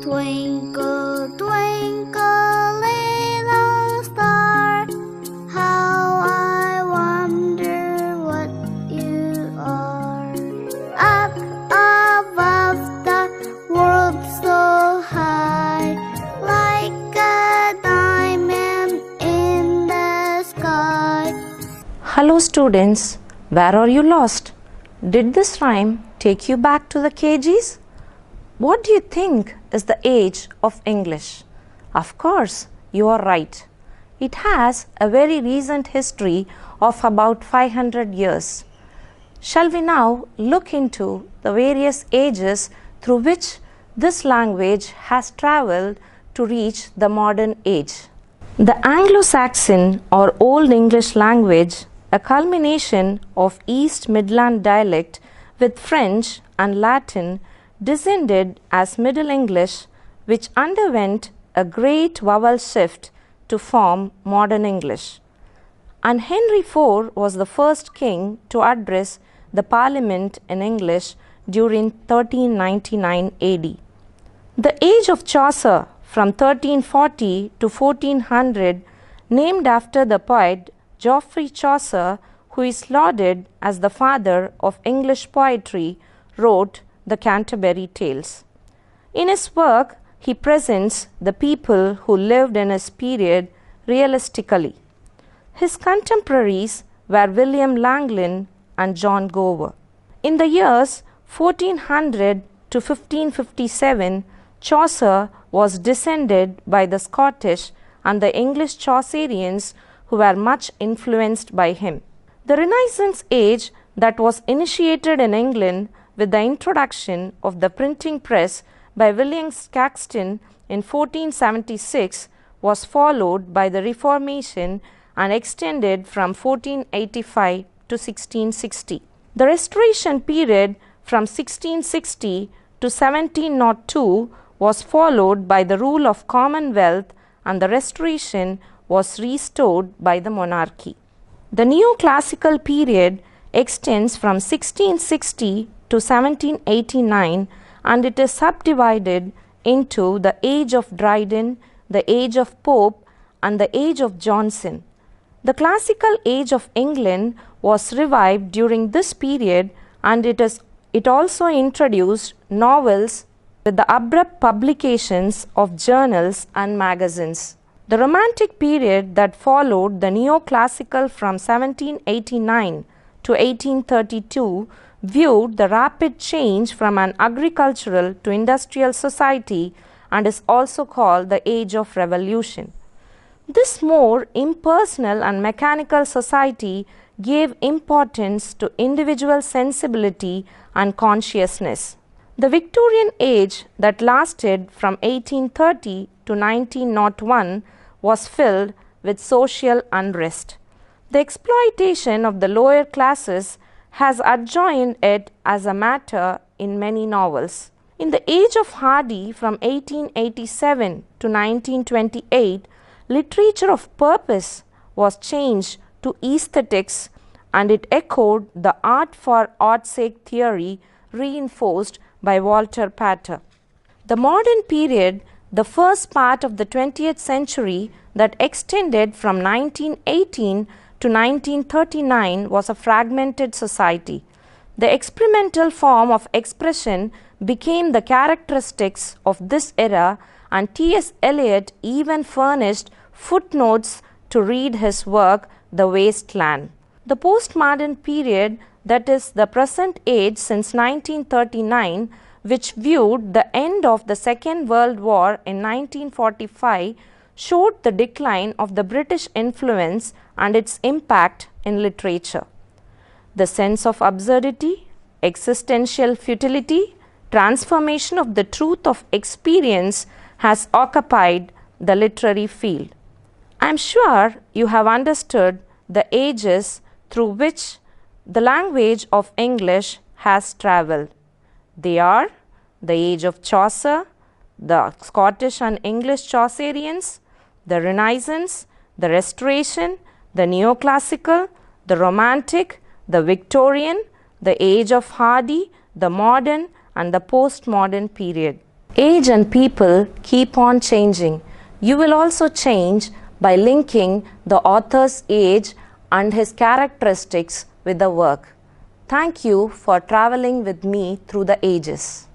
Twinkle, twinkle, little star, how I wonder what you are. Up above the world so high, like a diamond in the sky. Hello students, where are you lost? Did this rhyme take you back to the KGs? What do you think is the age of English? Of course, you are right. It has a very recent history of about 500 years. Shall we now look into the various ages through which this language has travelled to reach the modern age? The Anglo-Saxon or Old English language, a culmination of East Midland dialect with French and Latin, descended as Middle English, which underwent a great vowel shift to form modern English. And Henry IV was the first king to address the Parliament in English during 1399 AD. The age of Chaucer from 1340 to 1400, named after the poet Geoffrey Chaucer, who is lauded as the father of English poetry, wrote the Canterbury Tales. In his work, he presents the people who lived in his period realistically. His contemporaries were William Langland and John Gower. In the years 1400 to 1557, Chaucer was descended by the Scottish and the English Chaucerians who were much influenced by him. The Renaissance age that was initiated in England with the introduction of the printing press by William Caxton in 1476 was followed by the Reformation and extended from 1485 to 1660. The Restoration period from 1660 to 1702 was followed by the rule of Commonwealth, and the Restoration was restored by the monarchy. The Neoclassical period extends from 1660 to 1789, and it is subdivided into the age of Dryden, the age of Pope, and the age of Johnson. The classical age of England was revived during this period, and it also introduced novels with the abrupt publications of journals and magazines. The Romantic period that followed the Neoclassical from 1789 to 1832 viewed the rapid change from an agricultural to industrial society and is also called the Age of Revolution. This more impersonal and mechanical society gave importance to individual sensibility and consciousness. The Victorian age that lasted from 1830 to 1901 was filled with social unrest. The exploitation of the lower classes has adjoined it as a matter in many novels. In the Age of Hardy from 1887 to 1928, literature of purpose was changed to aesthetics, and it echoed the art for art's sake theory reinforced by Walter Pater. The modern period, the first part of the 20th century that extended from 1918 to 1939, was a fragmented society. The experimental form of expression became the characteristics of this era, and T.S. Eliot even furnished footnotes to read his work, The Waste Land. The postmodern period, that is the present age since 1939, which viewed the end of the Second World War in 1945, showed the decline of the British influence and its impact in literature. The sense of absurdity, existential futility, transformation of the truth of experience has occupied the literary field. I am sure you have understood the ages through which the language of English has travelled. They are the age of Chaucer, the Scottish and English Chaucerians, the Renaissance, the Restoration, the Neoclassical, the Romantic, the Victorian, the Age of Hardy, the Modern, and the Postmodern period. Age and people keep on changing. You will also change by linking the author's age and his characteristics with the work. Thank you for traveling with me through the ages.